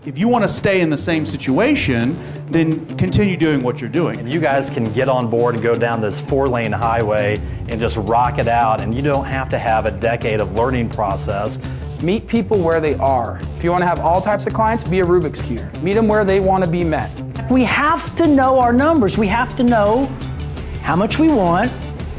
If you want to stay in the same situation, then continue doing what you're doing. And you guys can get on board and go down this 4-lane highway and just rock it out, and you don't have to have a decade of learning process. Meet people where they are. If you want to have all types of clients, be a Rubik's Cuber. Meet them where they want to be met. We have to know our numbers. We have to know how much we want,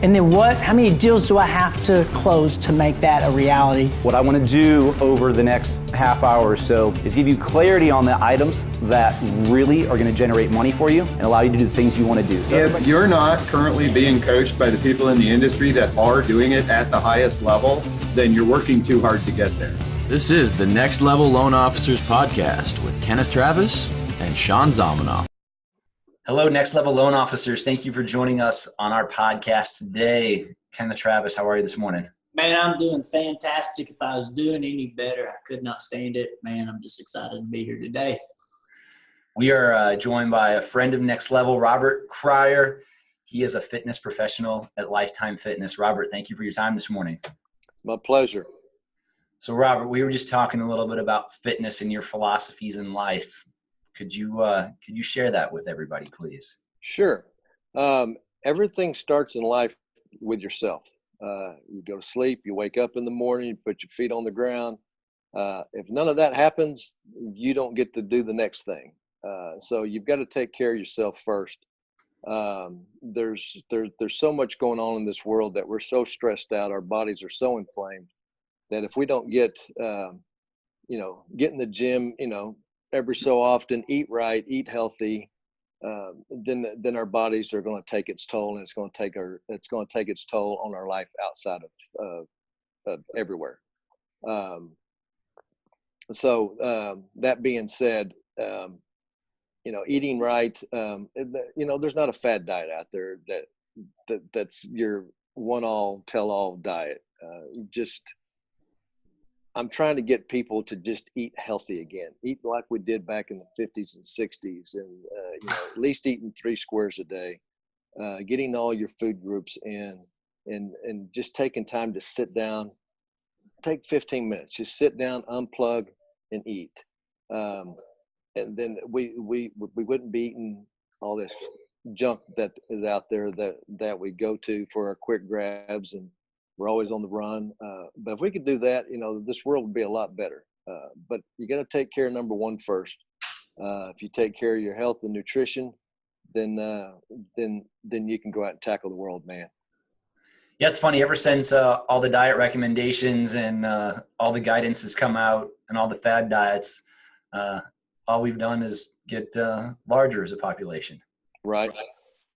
and then how many deals do I have to close to make that a reality? What I want to do over the next half hour or so is give you clarity on the items that really are going to generate money for you and allow you to do the things you want to do. So if you're not currently being coached by the people in the industry that are doing it at the highest level, then you're working too hard to get there. This is the Next Level Loan Officers Podcast with Kenneth Travis and Sean Zalmanoff. Hello, Next Level Loan Officers. Thank you for joining us on our podcast today. Kenneth Travis, how are you this morning? Man, I'm doing fantastic. If I was doing any better, I could not stand it. Man, I'm just excited to be here today. We are joined by a friend of Next Level, Robert Cryer. He is a fitness professional at Lifetime Fitness. Robert, thank you for your time this morning. My pleasure. So, Robert, we were just talking a little bit about fitness and your philosophies in life. Could you share that with everybody, please? Sure. Everything starts in life with yourself. You go to sleep, you wake up in the morning, you put your feet on the ground. If none of that happens, you don't get to do the next thing. So you've got to take care of yourself first. There's so much going on in this world that we're so stressed out. Our bodies are so inflamed that if we don't get in the gym, every so often, eat right, eat healthy, then our bodies are going to take its toll, and it's going to take its toll on our life outside of everywhere. That being said, eating right, there's not a fad diet out there that's your one-all tell-all diet. I'm trying to get people to just eat healthy again, eat like we did back in the 50s and 60s, and at least eating 3 squares a day, getting all your food groups in, and just taking time to sit down, take 15 minutes, just sit down, unplug, and eat. And then we wouldn't be eating all this junk that is out there that we go to for our quick grabs, and we're always on the run. But if we could do that, this world would be a lot better. But you got to take care of number one first. If you take care of your health and nutrition, then you can go out and tackle the world, man. Yeah, it's funny. Ever since all the diet recommendations and all the guidance has come out and all the fad diets, all we've done is get larger as a population. Right.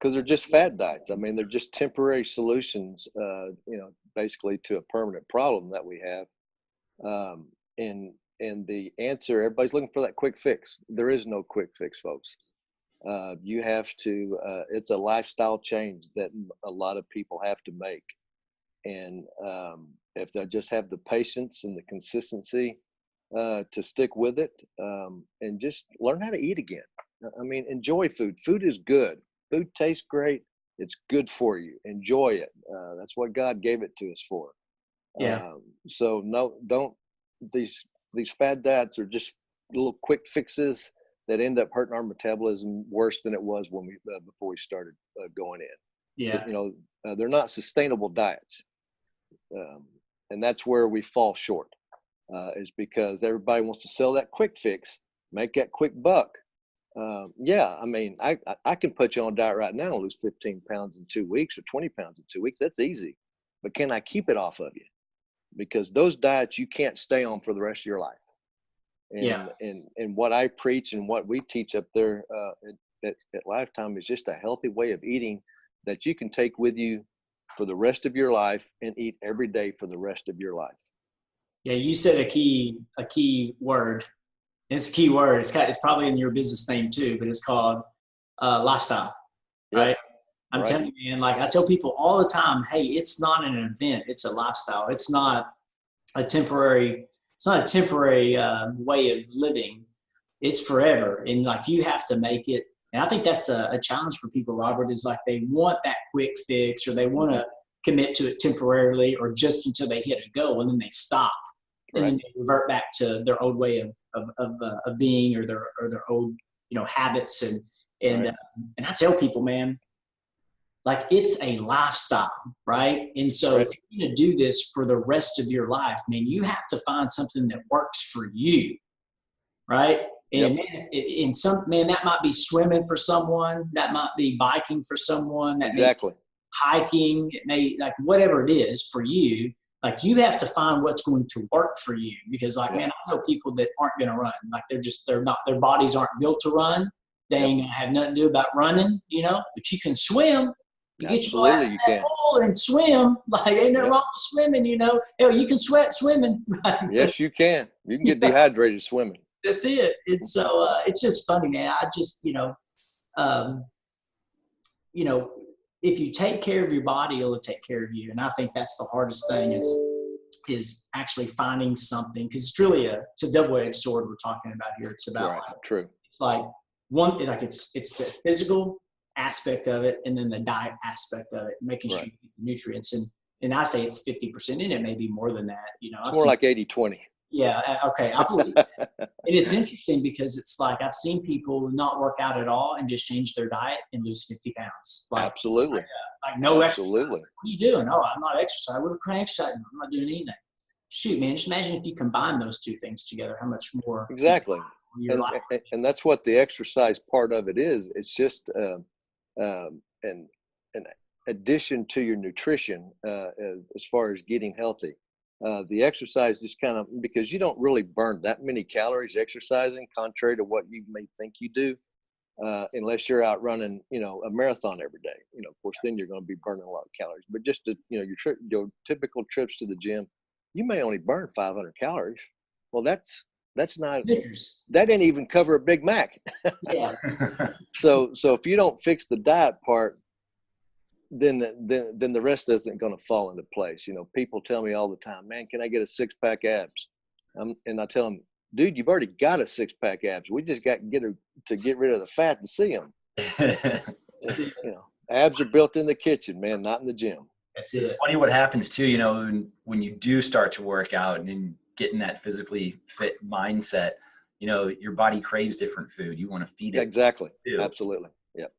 Because they're just fad diets. I mean, they're just temporary solutions, basically to a permanent problem that we have. And the answer, everybody's looking for that quick fix. There is no quick fix, folks. You have to, it's a lifestyle change that a lot of people have to make. And if they just have the patience and the consistency to stick with it, and just learn how to eat again. I mean, enjoy food. Food is good. Food tastes great. It's good for you. Enjoy it. That's what God gave it to us for. Yeah. These fad diets are just little quick fixes that end up hurting our metabolism worse than it was when before we started going in. Yeah. They're not sustainable diets, and that's where we fall short. Is because everybody wants to sell that quick fix, make that quick buck. I mean, I can put you on a diet right now and lose 15 pounds in 2 weeks or 20 pounds in 2 weeks. That's easy. But can I keep it off of you? Because those diets you can't stay on for the rest of your life. And what I preach and what we teach up there at Lifetime is just a healthy way of eating that you can take with you for the rest of your life and eat every day for the rest of your life. Yeah, you said a key word. It's a key word. It's probably in your business name too, but it's called lifestyle, right? Yes. I'm telling you, man, like I tell people all the time, hey, it's not an event. It's a lifestyle. It's not a temporary way of living. It's forever. And like, you have to make it. And I think that's a challenge for people, Robert, is like they want that quick fix, or they want to commit to it temporarily or just until they hit a goal, and then they stop. And then they revert back to their old way of of being, or their old, habits. And Right. and I tell people, man, like, it's a lifestyle, right? And so Right. if you're going to do this for the rest of your life, man, you have to find something that works for you, right? Yep. And man, that might be swimming for someone, that might be biking for someone, that may Exactly. be hiking, it may, like, whatever it is for you. Like, you have to find what's going to work for you, because, like, Yep. man, I know people that aren't going to run. Like, they're not, their bodies aren't built to run. They Yep. ain't gonna have nothing to do about running, but you can swim. You get your ass Absolutely, in you that can. pool and swim. Like, ain't nothing Yep. wrong with swimming, Hell, you can sweat swimming. Right? Yes, you can. You can get dehydrated swimming. That's it. It's so it's just funny, man. I just um, if you take care of your body, it'll take care of you. And I think that's the hardest thing is actually finding something, because it's a double-edged sword we're talking about here. It's about Right. True. it's like it's the physical aspect of it, and then the diet aspect of it, making sure Right. you get the nutrients. And I say it's 50%, and it may be more than that. It's more like 80-20. Yeah. Okay. I believe that. And it's interesting because it's like, I've seen people not work out at all and just change their diet and lose 50 pounds. Like, Absolutely. like no Absolutely. exercise. What are you doing? Oh, I'm not exercising. What am I exercising? I'm not doing anything. Shoot, man, just imagine if you combine those two things together, how much more. Exactly. Your life. And that's what the exercise part of it is. It's just an addition to your nutrition as far as getting healthy. The exercise just kind of, because you don't really burn that many calories exercising, contrary to what you may think you do, unless you're out running, a marathon every day. Of course, then you're going to be burning a lot of calories. But just your typical trips to the gym, you may only burn 500 calories. Well, that's not, Snickers. that didn't even cover a Big Mac. Yeah. So if you don't fix the diet part, then the rest isn't going to fall into place. People tell me all the time, man, can I get a 6-pack abs? And I tell them, dude, you've already got a 6-pack abs. We just got to get rid of the fat to see them. Abs are built in the kitchen, man, not in the gym. It's funny what happens too, when you do start to work out and then get in that physically fit mindset, your body craves different food. You want to feed it. Exactly. Too. Absolutely. Yep.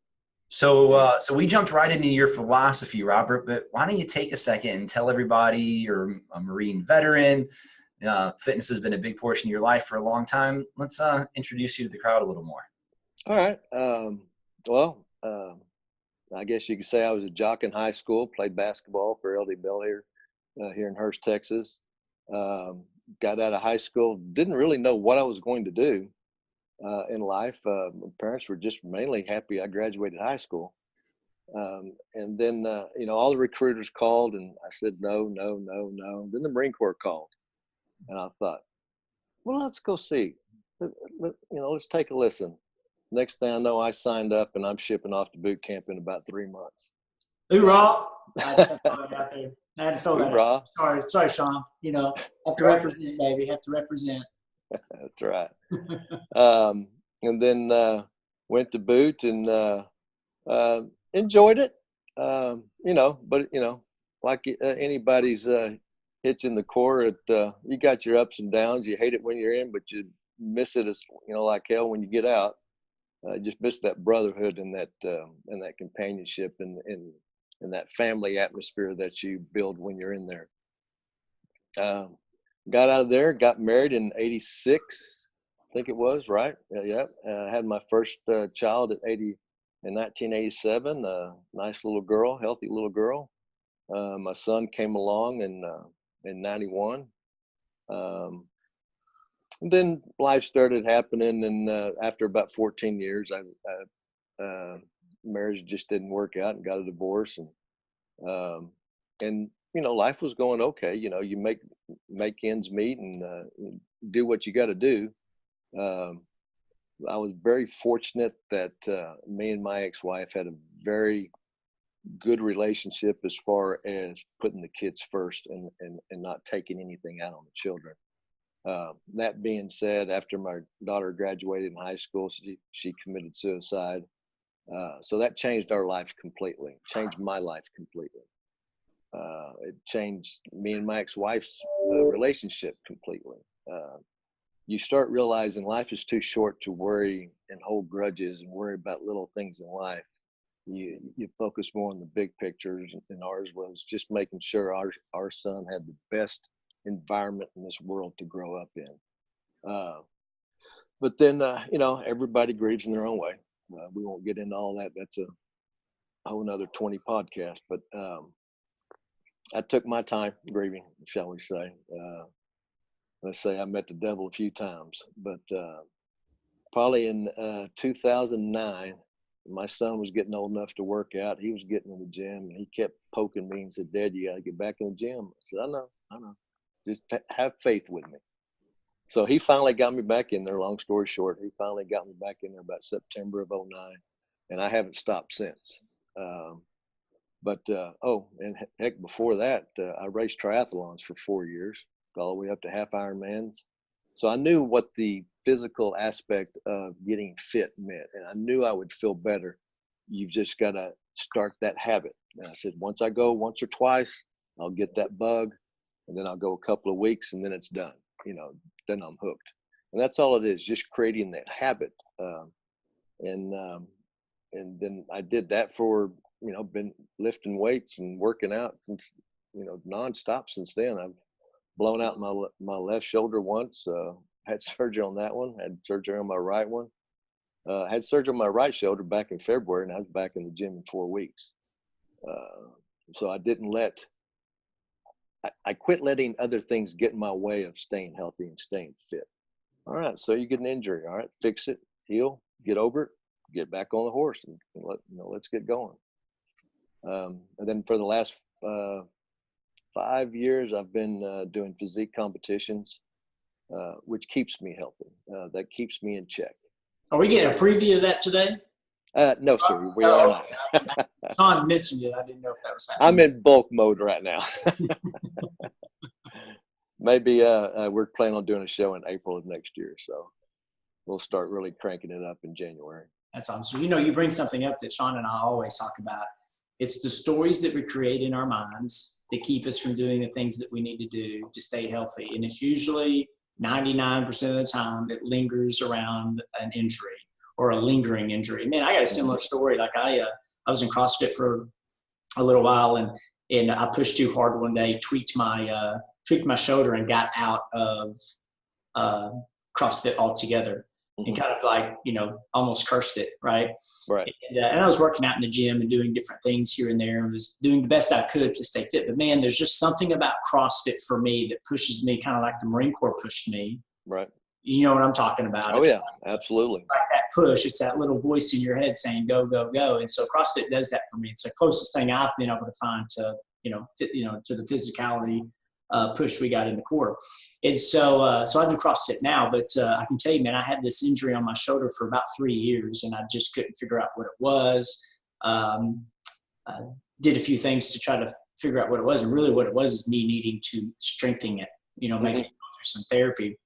So we jumped right into your philosophy, Robert, but why don't you take a second and tell everybody you're a Marine veteran. Fitness has been a big portion of your life for a long time. Let's introduce you to the crowd a little more. All right. I guess you could say I was a jock in high school, played basketball for LD Bell here in Hurst, Texas. Got out of high school, didn't really know what I was going to do in life. My parents were just mainly happy I graduated high school. And then, all the recruiters called and I said, no. Then the Marine Corps called and I thought, well, let's go see. Let's take a listen. Next thing I know, I signed up and I'm shipping off to boot camp in about 3 months. Hoorah! I had to throw that out there. I had to throw that Hoorah. out. Sorry, Sean. Have to represent, baby. Have to represent. That's right. And then went to boot and enjoyed it. But like anybody's hitching the Corps, you got your ups and downs. You hate it when you're in, but you miss it as like hell when you get out. Just miss that brotherhood and that companionship and that family atmosphere that you build when you're in there. Got out of there, got married in 86, I think it was, right? Yeah. Had my first child in 1987, nice little girl, healthy little girl. My son came along in 91. And then life started happening, and after about 14 years, marriage just didn't work out, and got a divorce, and life was going okay. You make ends meet and do what you got to do. I was very fortunate that me and my ex-wife had a very good relationship as far as putting the kids first and not taking anything out on the children. That being said, after my daughter graduated in high school, she committed suicide. So that changed our life completely, changed my life completely. It changed me and my ex-wife's relationship completely. you start realizing life is too short to worry and hold grudges and worry about little things in life. You focus more on the big pictures, and ours was just making sure our son had the best environment in this world to grow up in. But then, everybody grieves in their own way. We won't get into all that. That's a whole nother 20 podcast. But I took my time grieving, shall we say. Let's say I met the devil a few times. But probably in 2009, my son was getting old enough to work out. He was getting in the gym, and he kept poking me and said, "Dad, you got to get back in the gym." I said, I know. Just have faith with me. So he finally got me back in there. Long story short, he finally got me back in there about September of 2009, and I haven't stopped since. And heck, before that, I raced triathlons for 4 years, all the way up to half Ironmans. So I knew what the physical aspect of getting fit meant, and I knew I would feel better. You've just got to start that habit. And I said, once I go once or twice, I'll get that bug, and then I'll go a couple of weeks, and then it's done. Then I'm hooked. And that's all it is, just creating that habit. And then I did that for, been lifting weights and working out since, nonstop since then. I've blown out my left shoulder once, had surgery on that one, had surgery on my right one, had surgery on my right shoulder back in February, and I was back in the gym in 4 weeks. So I quit letting other things get in my way of staying healthy and staying fit. All right, so you get an injury. All right, fix it, heal, get over it, get back on the horse, and let's get going. And then for the last 5 years, I've been doing physique competitions, which keeps me healthy. That keeps me in check. Are we getting a preview of that today? No, sir, we are not. Sean mentioned it. I didn't know if that was happening. I'm in bulk mode right now. Maybe we're planning on doing a show in April of next year, so we'll start really cranking it up in January. That's awesome. So, you bring something up that Sean and I always talk about. It's the stories that we create in our minds that keep us from doing the things that we need to do to stay healthy. And it's usually 99% of the time it lingers around an injury or a lingering injury. Man, I got a similar story. Like I was in CrossFit for a little while, and I pushed too hard one day, tweaked my shoulder, and got out of CrossFit altogether. And kind of like, almost cursed it, right? Right. And I was working out in the gym and doing different things here and there, and was doing the best I could to stay fit. But man, there's just something about CrossFit for me that pushes me, kind of like the Marine Corps pushed me. Right. You know what I'm talking about? Oh, yeah, absolutely. Like that push. It's that little voice in your head saying, go, go, go. And so CrossFit does that for me. It's the closest thing I've been able to find to, to the physicality push we got in the Corps. And so I do CrossFit now, but I can tell you, man, I had this injury on my shoulder for about 3 years, and I just couldn't figure out what it was. I did a few things to try to figure out what it was, and really what it was is me needing to strengthen it, making it go through some therapy.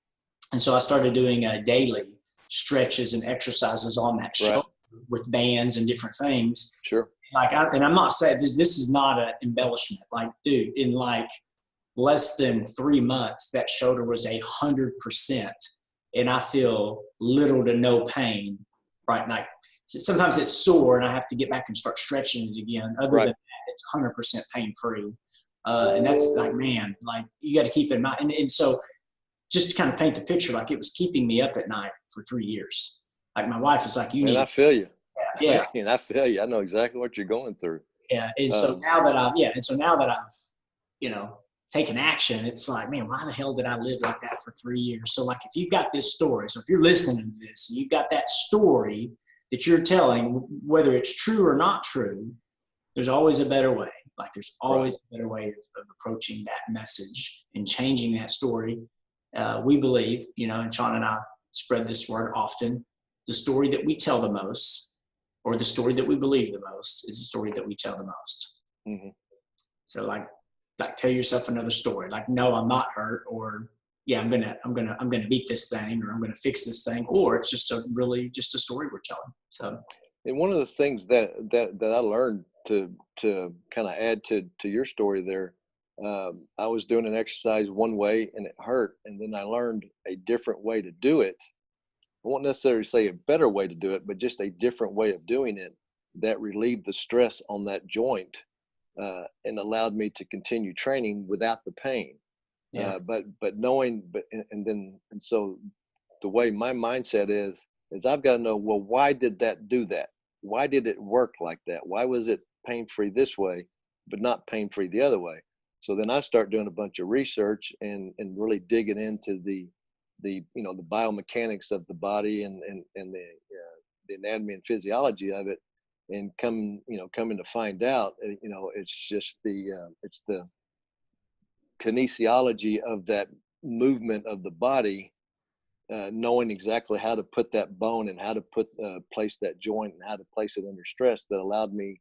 And so I started doing daily stretches and exercises on that shoulder with bands and different things. Sure. And I'm not saying this is not an embellishment. Like, dude, in like less than 3 months, that shoulder was 100%, and I feel little to no pain. Right, like sometimes it's sore, and I have to get back and start stretching it again. Other than that, it's 100% pain free, and that's like, man, like you got to keep in mind. And so, just to kind of paint the picture, like it was keeping me up at night for 3 years. Like my wife was like, "You need." And I feel you. Yeah, and I feel you. I know exactly what you're going through. Yeah, and so now that I've, taken action, it's like, man, why the hell did I live like that for 3 years? So like, if you've got this story, so if you're listening to this and you've got that story that you're telling, whether it's true or not true, there's always a better way. Like there's always a better way of approaching that message and changing that story. We believe, and Sean and I spread this word often, the story that we tell the most, or the story that we believe the most, is the story that we tell the most. Mm-hmm. So like tell yourself another story. Like, no, I'm not hurt, or yeah, I'm gonna beat this thing, or I'm gonna fix this thing, or it's just a story we're telling. So, and one of the things that I learned to kind of add to your story there, I was doing an exercise one way and it hurt. And then I learned a different way to do it. I won't necessarily say a better way to do it, but just a different way of doing it that relieved the stress on that joint, and allowed me to continue training without the pain. Yeah. But knowing, and so the way my mindset is I've got to know, well, why did that do that? Why did it work like that? Why was it pain-free this way, but not pain-free the other way? So then I start doing a bunch of research and really digging into the biomechanics of the body and the anatomy and physiology of it, and coming to find out, it's just it's the kinesiology of that movement of the body, knowing exactly how to put that bone and how to place that joint and how to place it under stress, that allowed me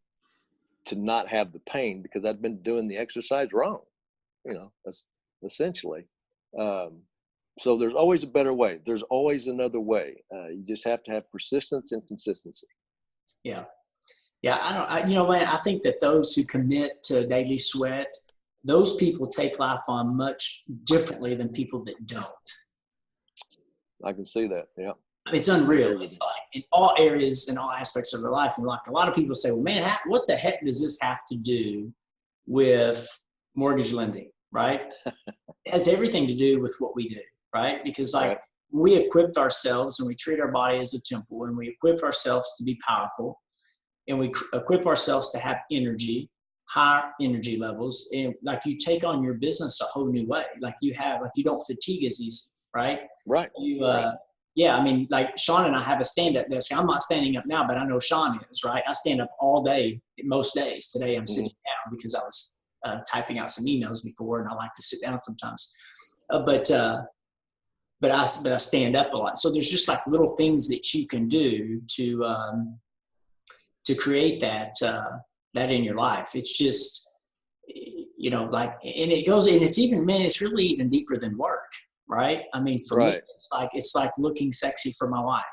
to not have the pain, because I'd been doing the exercise wrong, that's essentially. So there's always a better way. There's always another way. You just have to have persistence and consistency. Yeah. Yeah. I think that those who commit to daily sweat, those people take life on much differently than people that don't. I can see that. Yeah. I mean, it's unreal. It's like in all areas and all aspects of their life. And like a lot of people say, well, man, what the heck does this have to do with mortgage lending? Right. It has everything to do with what we do. Right. Because we equipped ourselves and we treat our body as a temple, and we equip ourselves to be powerful, and we equip ourselves to have energy, higher energy levels. And like you take on your business a whole new way. Like you don't fatigue as easy. Right. Right. Yeah. I mean, like Sean and I have a stand-up desk. I'm not standing up now, but I know Sean is, right? I stand up all day, most days. Today I'm sitting down because I was typing out some emails before, and I like to sit down sometimes. But I stand up a lot. So there's just like little things that you can do to create that in your life. It's just, and it goes, and it's even, man, it's really even deeper than work. Right. I mean, for me, it's like looking sexy for my wife.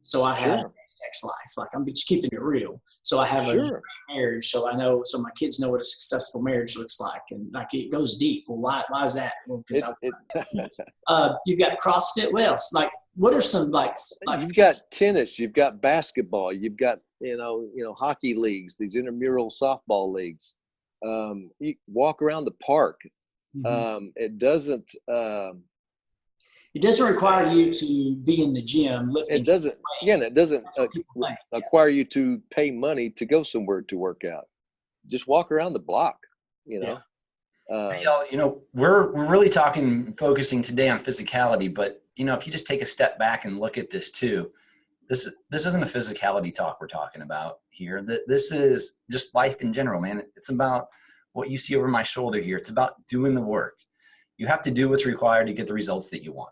So I have a sex life. Like, I'm just keeping it real. So I have a great marriage. So my kids know what a successful marriage looks like. And like, it goes deep. Well, why is that? Well, because you've got CrossFit. What else? Like, what are some like you've got tennis, you've got basketball, you've got, hockey leagues, these intramural softball leagues. You walk around the park. It doesn't require you to be in the gym lifting. It doesn't require you to pay money to go somewhere to work out. Just walk around the block, Yeah. We're really focusing today on physicality, but if you just take a step back and look at this too, this isn't a physicality talk we're talking about here. This is just life in general, man. It's about what you see over my shoulder here. It's about doing the work. You have to do what's required to get the results that you want.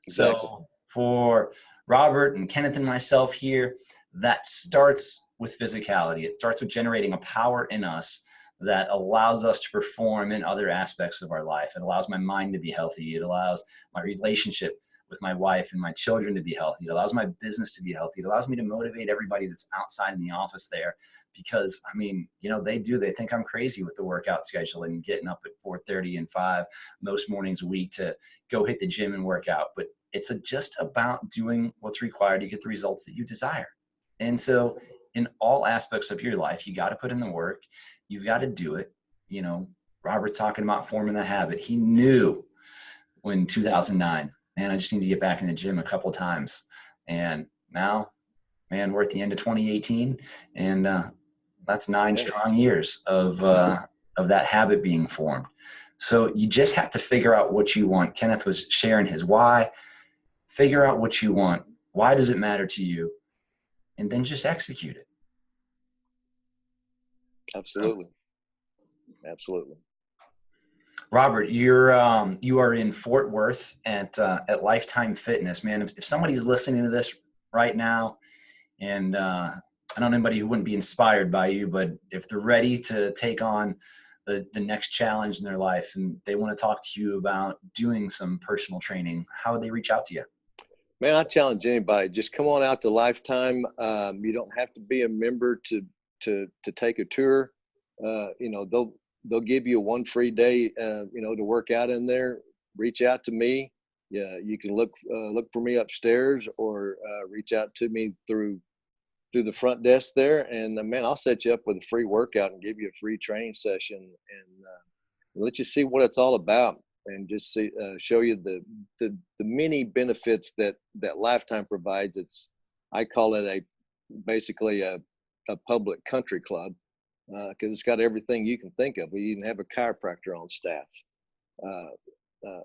Exactly. So for Robert and Kenneth and myself here, that starts with physicality. It starts with generating a power in us that allows us to perform in other aspects of our life. It allows my mind to be healthy. It allows my relationship with my wife and my children to be healthy. It allows my business to be healthy. It allows me to motivate everybody that's outside in the office there, because they think I'm crazy with the workout schedule and getting up at 4:30 and 5 most mornings a week to go hit the gym and work out. But it's just about doing what's required to get the results that you desire. And so in all aspects of your life, you got to put in the work. You've got to do it. Robert's talking about forming the habit. He knew when 2009, man, I just need to get back in the gym a couple times. And now, man, we're at the end of 2018, and that's 9 strong years of that habit being formed. So you just have to figure out what you want. Kenneth was sharing his why. Figure out what you want. Why does it matter to you? And then just execute it. Absolutely. Robert, you are in Fort Worth at Lifetime Fitness, man. If somebody's listening to this right now, and I don't know anybody who wouldn't be inspired by you, but if they're ready to take on the next challenge in their life and they want to talk to you about doing some personal training, how would they reach out to you? Man, I challenge anybody. Just come on out to Lifetime. You don't have to be a member to take a tour. they'll give you one free day, to work out in there. Reach out to me. Yeah, you can look for me upstairs, or reach out to me through the front desk there, and man, I'll set you up with a free workout and give you a free training session, and let you see what it's all about, and just show you the many benefits that Lifetime provides. I call it basically a public country club, because it's got everything you can think of. We even have a chiropractor on staff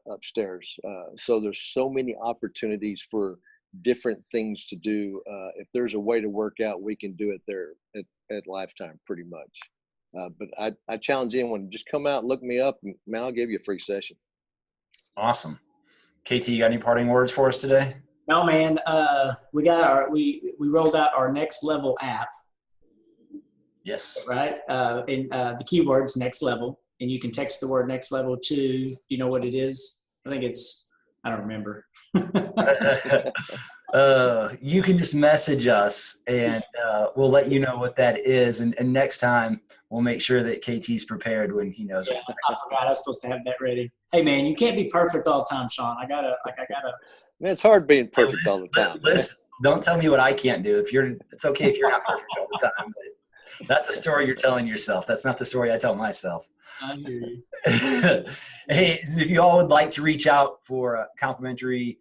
upstairs. So there's so many opportunities for different things to do. If there's a way to work out, we can do it there at Lifetime pretty much. But I challenge anyone to just come out and look me up, and man, I'll give you a free session. Awesome. KT, you got any parting words for us today? No, man. We rolled out our Next Level app. Yes. Right. And the keyword's Next Level, and you can text the word Next Level to, you know what it is? I think I don't remember. You can just message us, and we'll let you know what that is. And next time we'll make sure that KT's prepared when he knows. Yeah, I forgot I was supposed to have that ready. Hey man, you can't be perfect all the time, Sean. I gotta. Man, it's hard being perfect all the time. Listen, don't tell me what I can't do. It's okay if you're not perfect all the time. But that's a story you're telling yourself. That's not the story I tell myself. I hear you. Hey, if you all would like to reach out for a complimentary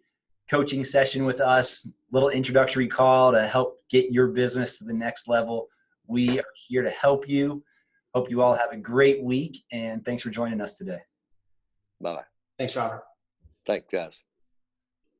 coaching session with us, little introductory call to help get your business to the next level, we are here to help you. Hope you all have a great week, and thanks for joining us today. Bye-bye. Thanks, Robert. Thanks, guys.